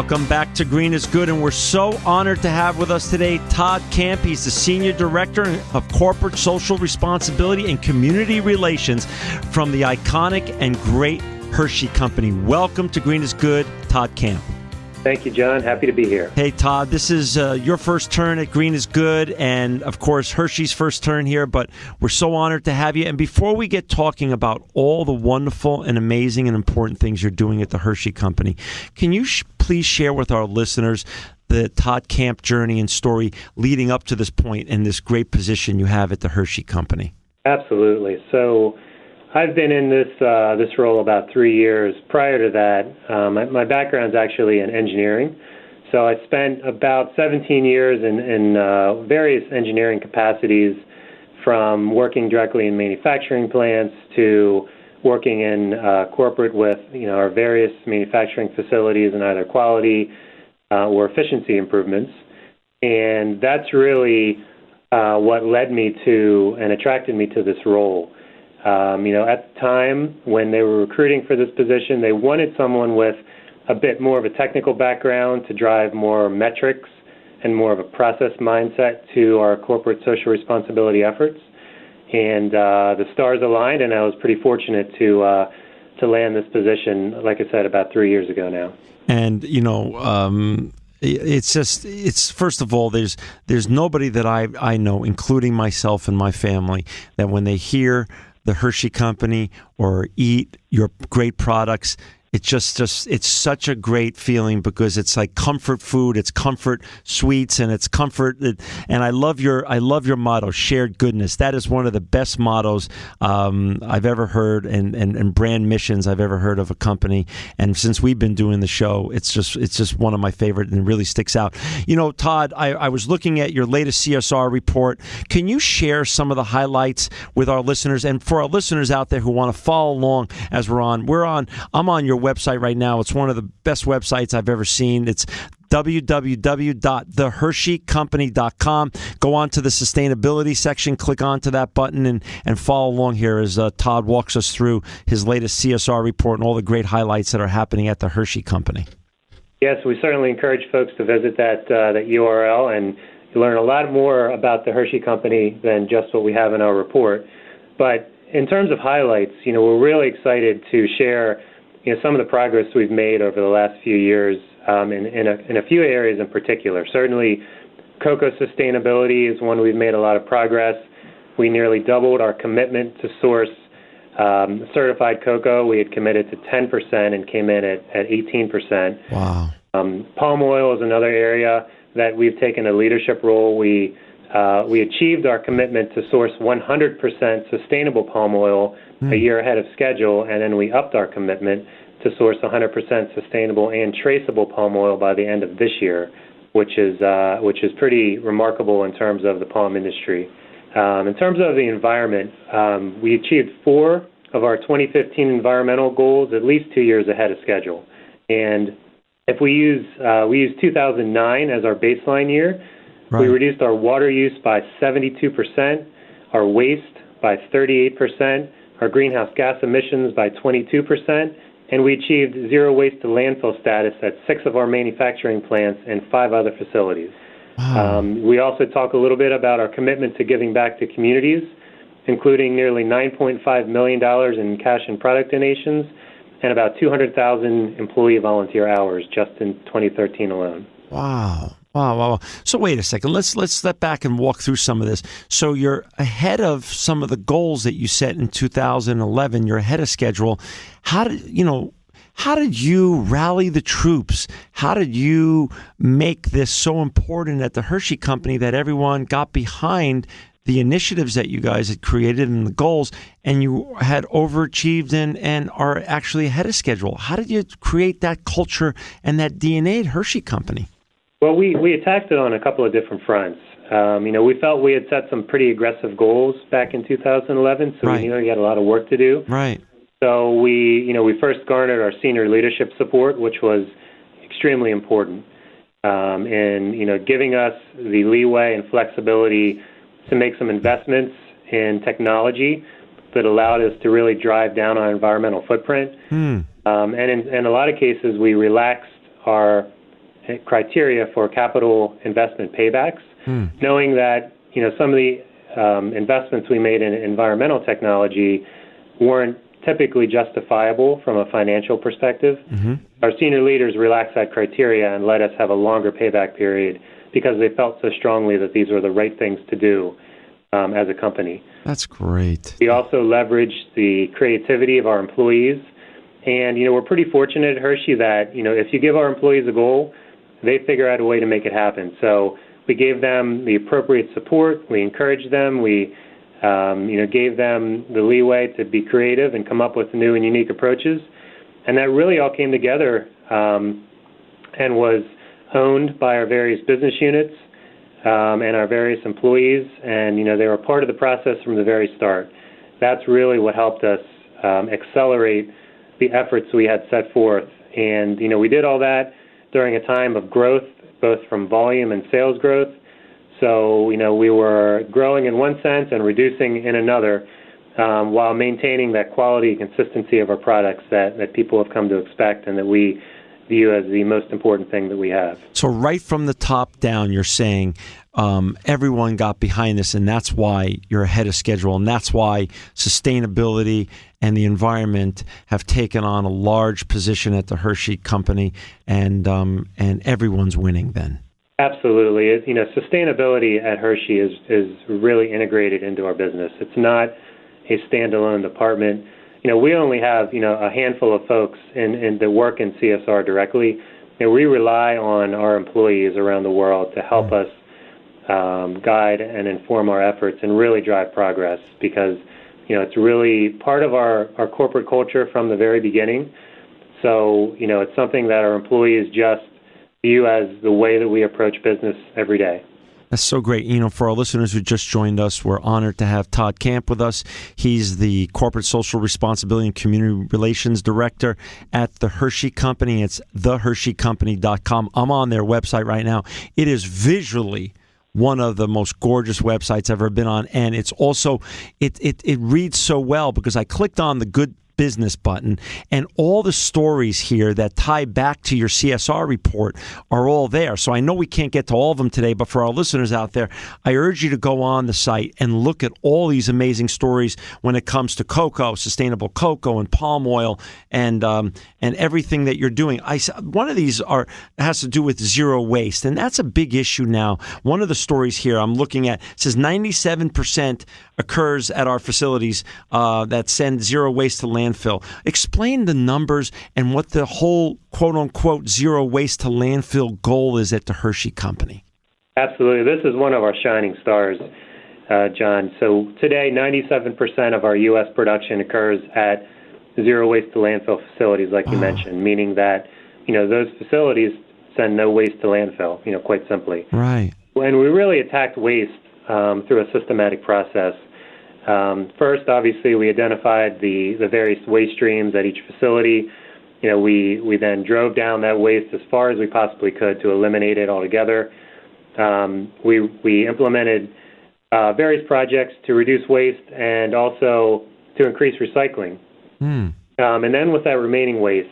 Welcome back to Green is Good, and we're so honored to have with us today Todd Camp. He's the Senior Director of Corporate Social Responsibility and Community Relations from the iconic and great Hershey Company. Welcome to Green is Good, Todd Camp. Thank you, John. Happy to be here. Hey, Todd, this is your first turn at Green is Good, and, of course, Hershey's first turn here, but we're so honored to have you. And before we get talking about all the wonderful and amazing and important things you're doing at the Hershey Company, can you please share with our listeners the Todd Camp journey and story leading up to this point and this great position you have at the Hershey Company? Absolutely. So I've been in this role about 3 years. Prior to that, my background's actually in engineering. So I spent about 17 years in various engineering capacities, from working directly in manufacturing plants to working in corporate with our various manufacturing facilities in either quality or efficiency improvements. And that's really what led me to and attracted me to this role. At the time when they were recruiting for this position, they wanted someone with a bit more of a technical background to drive more metrics and more of a process mindset to our corporate social responsibility efforts. And the stars aligned, and I was pretty fortunate to land this position, like I said, about 3 years ago now. And, it's first of all, there's nobody that I know, including myself and my family, that when they hear the Hershey Company or eat your great products, it's such a great feeling, because it's like comfort food, it's comfort sweets, and it's comfort. And I love your motto, shared goodness. That is one of the best mottos I've ever heard, and brand missions I've ever heard of a company. And since we've been doing the show, it's just one of my favorite, and really sticks out. Todd, I was looking at your latest CSR report. Can you share some of the highlights with our listeners, and for our listeners out there who want to follow along as I'm on your website right now. It's one of the best websites I've ever seen. It's www.thehersheycompany.com. Go on to the sustainability section, click onto that button, and follow along here as Todd walks us through his latest CSR report and all the great highlights that are happening at the Hershey Company. Yes, we certainly encourage folks to visit that URL, and you learn a lot more about the Hershey Company than just what we have in our report. But in terms of highlights, we're really excited to share some of the progress we've made over the last few years in a few areas in particular. Certainly, cocoa sustainability is one we've made a lot of progress. We nearly doubled our commitment to source certified cocoa. We had committed to 10% and came in at 18%. Wow. Palm oil is another area that we've taken a leadership role. We achieved our commitment to source 100% sustainable palm oil a year ahead of schedule, and then we upped our commitment to source 100% sustainable and traceable palm oil by the end of this year, which is pretty remarkable in terms of the palm industry. In terms of the environment, we achieved 4 of our 2015 environmental goals at least 2 years ahead of schedule. And if we use 2009 as our baseline year, we reduced our water use by 72%, our waste by 38%, our greenhouse gas emissions by 22%, and we achieved zero-waste-to-landfill status at 6 of our manufacturing plants and 5 other facilities. Wow. We also talk a little bit about our commitment to giving back to communities, including nearly $9.5 million in cash and product donations, and about 200,000 employee volunteer hours just in 2013 alone. Wow. Wow. So wait a second. Let's step back and walk through some of this. So you're ahead of some of the goals that you set in 2011. You're ahead of schedule. How did you rally the troops? How did you make this so important at the Hershey Company that everyone got behind the initiatives that you guys had created and the goals, and you had overachieved and are actually ahead of schedule? How did you create that culture and that DNA at Hershey Company? Well, we attacked it on a couple of different fronts. We felt we had set some pretty aggressive goals back in 2011, so we knew we had a lot of work to do. Right. So we first garnered our senior leadership support, which was extremely important, in giving us the leeway and flexibility to make some investments in technology that allowed us to really drive down our environmental footprint. And in a lot of cases, we relaxed our criteria for capital investment paybacks, knowing that some of the investments we made in environmental technology weren't typically justifiable from a financial perspective. Our senior leaders relaxed that criteria and let us have a longer payback period because they felt so strongly that these were the right things to do as a company. That's great. We also leveraged the creativity of our employees. And, we're pretty fortunate at Hershey that, if you give our employees a goal, they figure out a way to make it happen. So we gave them the appropriate support. We encouraged them. We, gave them the leeway to be creative and come up with new and unique approaches. And that really all came together and was owned by our various business units and our various employees. And, they were part of the process from the very start. That's really what helped us accelerate the efforts we had set forth. And, we did all that during a time of growth, both from volume and sales growth. So, we were growing in one sense and reducing in another while maintaining that quality and consistency of our products that people have come to expect and that we view as the most important thing that we have. So right from the top down, you're saying everyone got behind this, and that's why you're ahead of schedule, and that's why sustainability and the environment have taken on a large position at the Hershey Company, and everyone's winning then. Absolutely. Sustainability at Hershey is really integrated into our business. It's not a standalone department. We only have, a handful of folks that work in CSR directly. We rely on our employees around the world to help us guide and inform our efforts and really drive progress because, it's really part of our corporate culture from the very beginning. So, it's something that our employees just view as the way that we approach business every day. That's so great. For our listeners who just joined us, we're honored to have Todd Camp with us. He's the Corporate Social Responsibility and Community Relations Director at the Hershey Company. It's thehersheycompany.com. I'm on their website right now. It is visually one of the most gorgeous websites I've ever been on, and it's also, it reads so well because I clicked on the Good Business button, and all the stories here that tie back to your CSR report are all there. So I know we can't get to all of them today, but for our listeners out there, I urge you to go on the site and look at all these amazing stories when it comes to cocoa, sustainable cocoa and palm oil, and everything that you're doing. One of these has to do with zero waste, and that's a big issue now. One of the stories here I'm looking at says 97% occurs at our facilities that send zero waste to landfill. Explain the numbers and what the whole quote-unquote zero waste to landfill goal is at the Hershey Company. Absolutely. This is one of our shining stars, John. So today, 97% of our U.S. production occurs at zero waste to landfill facilities, like you mentioned, meaning that, those facilities send no waste to landfill, quite simply. Right. When we really attacked waste through a systematic process, first, obviously, we identified the various waste streams at each facility. We then drove down that waste as far as we possibly could to eliminate it altogether. We implemented various projects to reduce waste and also to increase recycling. And then with that remaining waste,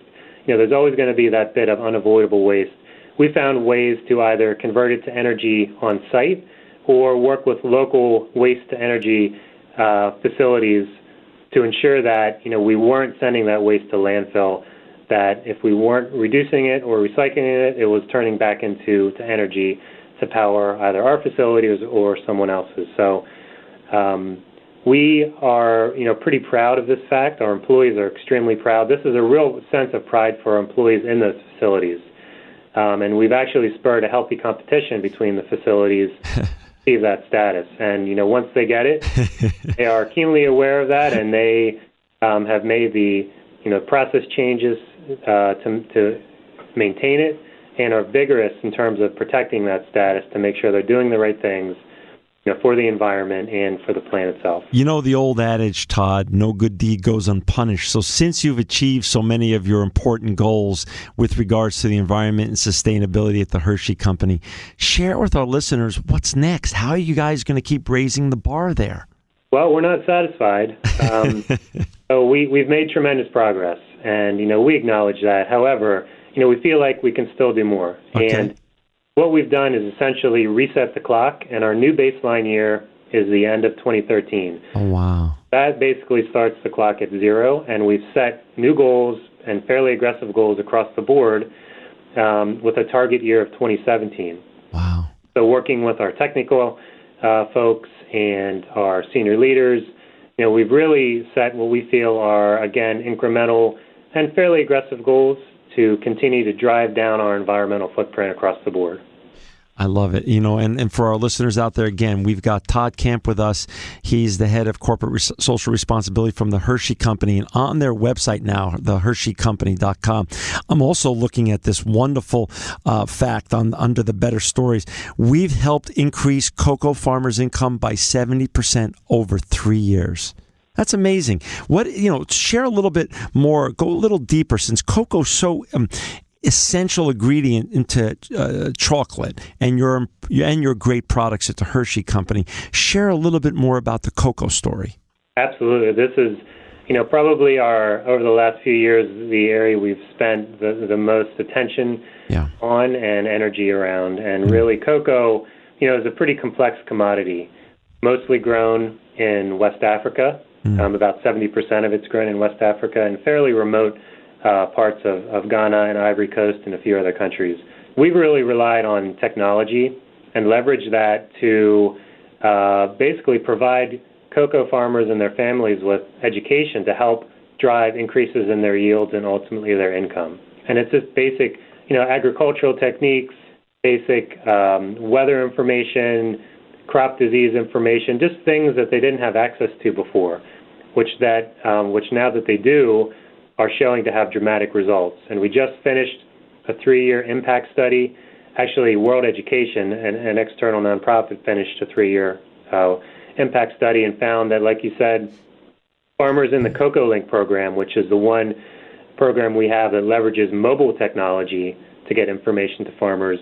there's always going to be that bit of unavoidable waste. We found ways to either convert it to energy on site or work with local waste-to-energy facilities to ensure that, we weren't sending that waste to landfill, that if we weren't reducing it or recycling it, it was turning back into energy to power either our facilities or someone else's. So we are, pretty proud of this fact. Our employees are extremely proud. This is a real sense of pride for our employees in those facilities. And we've actually spurred a healthy competition between the facilities receive that status. And, once they get it, they are keenly aware of that, and they have made the, process changes to maintain it and are vigorous in terms of protecting that status to make sure they're doing the right things, for the environment and for the plant itself. The old adage, Todd, no good deed goes unpunished. So since you've achieved so many of your important goals with regards to the environment and sustainability at the Hershey Company, share with our listeners what's next. How are you guys going to keep raising the bar there? Well, we're not satisfied. So we've made tremendous progress, and, we acknowledge that. However, we feel like we can still do more. Okay. And what we've done is essentially reset the clock, and our new baseline year is the end of 2013. Oh, wow. That basically starts the clock at zero, and we've set new goals and fairly aggressive goals across the board with a target year of 2017. Wow. So working with our technical folks and our senior leaders, we've really set what we feel are, again, incremental and fairly aggressive goals to continue to drive down our environmental footprint across the board. I love it. And for our listeners out there, again, we've got Todd Camp with us. He's the head of corporate social responsibility from the Hershey Company. And on their website now, thehersheycompany.com, I'm also looking at this wonderful fact under the better stories. We've helped increase cocoa farmers' income by 70% over 3 years. That's amazing. Share a little bit more, go a little deeper, since cocoa is so essential ingredient into chocolate and your great products at the Hershey Company. Share a little bit more about the cocoa story. Absolutely. This is, probably over the last few years, the area we've spent the most attention on and energy around. And really, cocoa, is a pretty complex commodity, mostly grown in West Africa. About 70% of it's grown in West Africa and fairly remote parts of Ghana and Ivory Coast and a few other countries. We've really relied on technology and leveraged that to basically provide cocoa farmers and their families with education to help drive increases in their yields and ultimately their income. And it's just basic, agricultural techniques, basic weather information, crop disease information, just things that they didn't have access to before, which now that they do are showing to have dramatic results. And we just finished a 3-year impact study. Actually, World Education, an external nonprofit, finished a 3-year impact study and found that, like you said, farmers in the Cocoa Link program, which is the one program we have that leverages mobile technology to get information to farmers,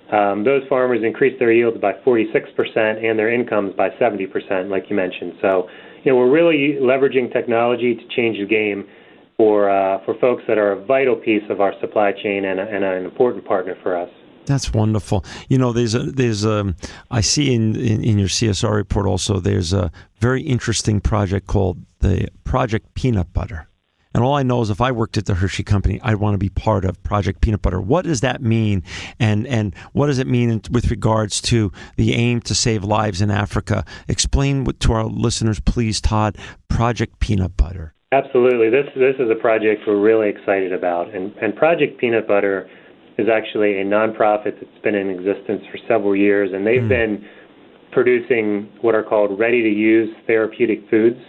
those farmers increased their yields by 46% and their incomes by 70%, like you mentioned. So, we're really leveraging technology to change the game for folks that are a vital piece of our supply chain and an important partner for us. That's wonderful. I see in your CSR report also, there's a very interesting project called the Project Peanut Butter. And all I know is if I worked at the Hershey Company, I'd want to be part of Project Peanut Butter. What does that mean? And what does it mean with regards to the aim to save lives in Africa? Explain to our listeners, please, Todd, Project Peanut Butter. Absolutely. This is a project we're really excited about. And Project Peanut Butter is actually a nonprofit that's been in existence for several years, and they've been producing what are called ready-to-use therapeutic foods.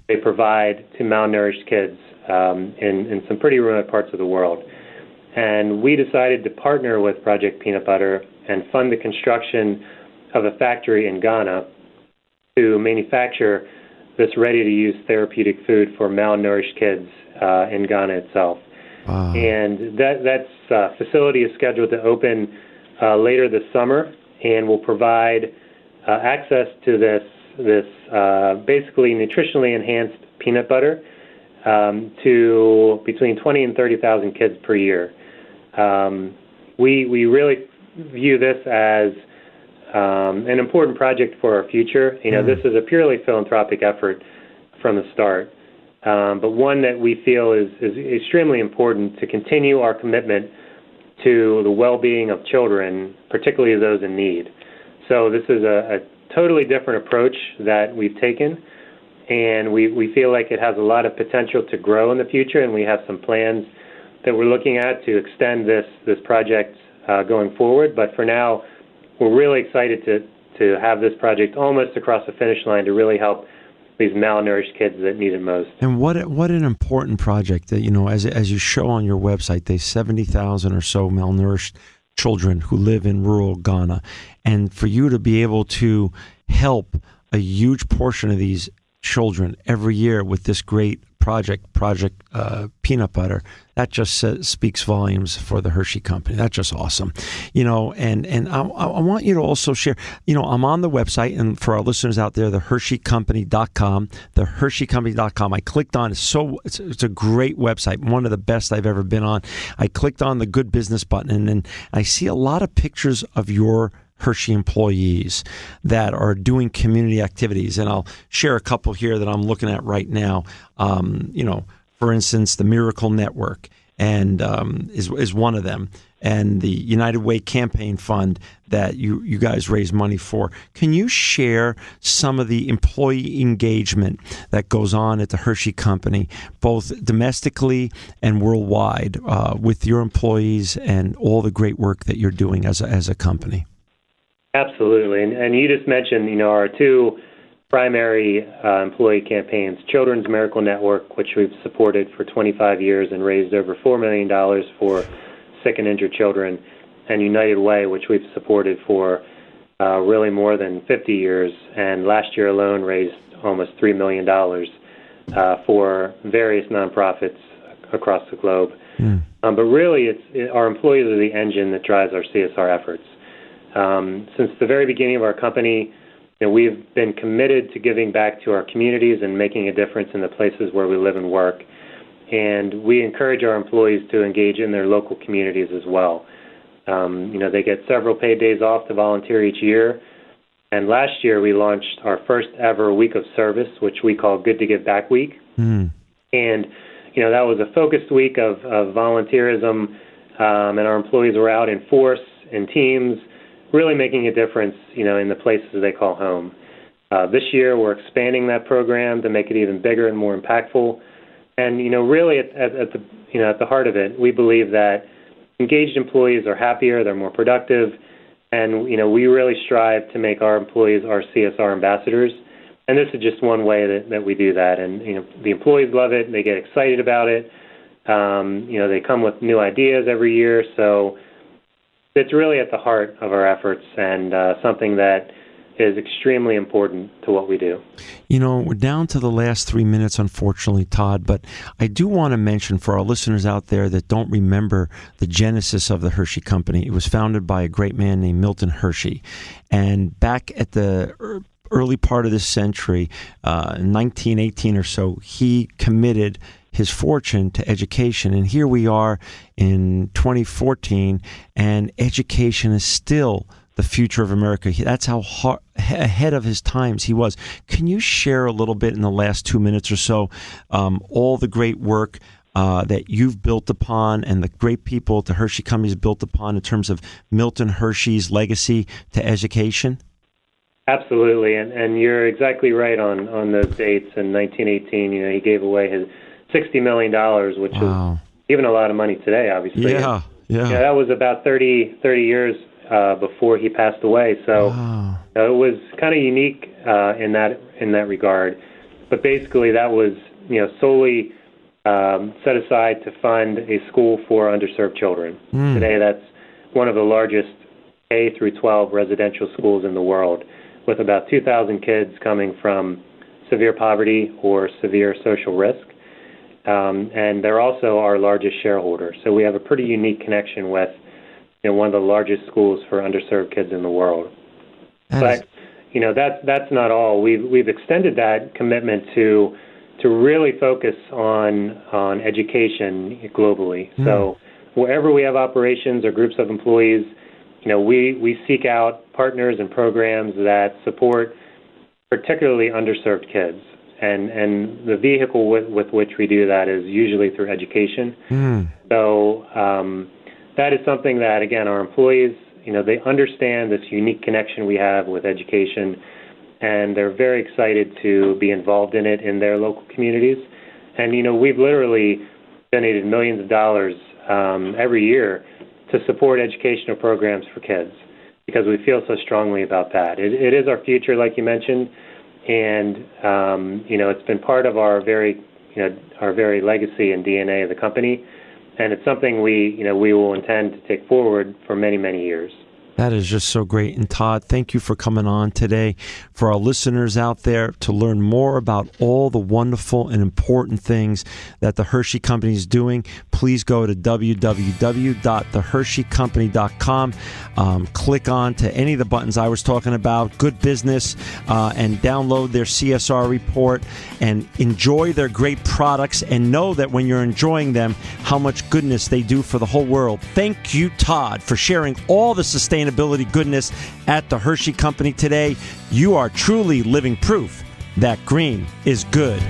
They provide to malnourished kids in some pretty remote parts of the world. And we decided to partner with Project Peanut Butter and fund the construction of a factory in Ghana to manufacture this ready-to-use therapeutic food for malnourished kids in Ghana itself. Wow. And that facility is scheduled to open later this summer and will provide access to this basically nutritionally enhanced peanut butter to between 20 and 30,000 kids per year. We really view this as an important project for our future. This is a purely philanthropic effort from the start, but one that we feel is extremely important to continue our commitment to the well-being of children, particularly those in need. So this is a totally different approach that we've taken, and we feel like it has a lot of potential to grow in the future, and we have some plans that we're looking at to extend this project going forward. But for now, we're really excited to have this project almost across the finish line to really help these malnourished kids that need it most. And what an important project that, as you show on your website, there's 70,000 or so malnourished children who live in rural Ghana. And for you to be able to help a huge portion of these children every year with this great project Peanut Butter. That just speaks volumes for the Hershey Company. That's just awesome. And I want you to also share, I'm on the website, and for our listeners out there, the HersheyCompany.com, the HersheyCompany.com. I clicked on it's a great website, one of the best I've ever been on. I clicked on the Good Business button, and then I see a lot of pictures of your Hershey employees that are doing community activities. And I'll share a couple here that I'm looking at right now. For instance, the Miracle Network and is one of them, and the United Way Campaign Fund that you guys raise money for. Can you share some of the employee engagement that goes on at the Hershey Company, both domestically and worldwide, with your employees and all the great work that you're doing as a company? Absolutely. And you just mentioned, our two primary employee campaigns, Children's Miracle Network, which we've supported for 25 years and raised over $4 million for sick and injured children, and United Way, which we've supported for really more than 50 years, and last year alone raised almost $3 million for various nonprofits across the globe. But really, our employees are the engine that drives our CSR efforts. Since the very beginning of our company, we've been committed to giving back to our communities and making a difference in the places where we live and work. And we encourage our employees to engage in their local communities as well. They get several paid days off to volunteer each year. And last year we launched our first ever week of service, which we call Good to Give Back Week. And, that was a focused week of volunteerism, and our employees were out in force, in teams, really making a difference, in the places they call home. This year, we're expanding that program to make it even bigger and more impactful. And, really at the heart of it, we believe that engaged employees are happier, they're more productive, and, we really strive to make our employees our CSR ambassadors. And this is just one way that we do that. And, the employees love it, they get excited about it. They come with new ideas every year, so it's really at the heart of our efforts and something that is extremely important to what we do. We're down to the last 3 minutes, unfortunately, Todd, but I do want to mention for our listeners out there that don't remember the genesis of the Hershey Company. It was founded by a great man named Milton Hershey. And back at the early part of this century, in 1918 or so, he committed his fortune to education. And here we are in 2014, and education is still the future of America. That's how ahead of his times he was. Can you share a little bit in the last 2 minutes or so all the great work that you've built upon and the great people the Hershey Company has built upon in terms of Milton Hershey's legacy to education? Absolutely, and you're exactly right on those dates. In 1918, he gave away his $60 million, which is even a lot of money today, obviously. Yeah. That was about 30 years before he passed away. So it was kind of unique in that regard. But basically, that was solely set aside to fund a school for underserved children. Today, that's one of the largest K through 12 residential schools in the world, with about 2,000 kids coming from severe poverty or severe social risk. And they're also our largest shareholder. So we have a pretty unique connection with one of the largest schools for underserved kids in the world. But that's not all. We've extended that commitment to really focus on education globally. So wherever we have operations or groups of employees, we seek out partners and programs that support particularly underserved kids. And the vehicle with which we do that is usually through education. So that is something that, again, our employees, they understand this unique connection we have with education, and they're very excited to be involved in it in their local communities. And, we've literally donated millions of dollars every year to support educational programs for kids because we feel so strongly about that. It is our future, like you mentioned. And, it's been part of our very legacy and DNA of the company. And it's something we will intend to take forward for many, many years. That is just so great. And Todd, thank you for coming on today. For our listeners out there, to learn more about all the wonderful and important things that the Hershey Company is doing, please go to www.thehersheycompany.com. Click on to any of the buttons I was talking about, Good Business, and download their CSR report and enjoy their great products, and know that when you're enjoying them, how much goodness they do for the whole world. Thank you, Todd, for sharing all the sustainability goodness at the Hershey Company today. You are truly living proof that green is good.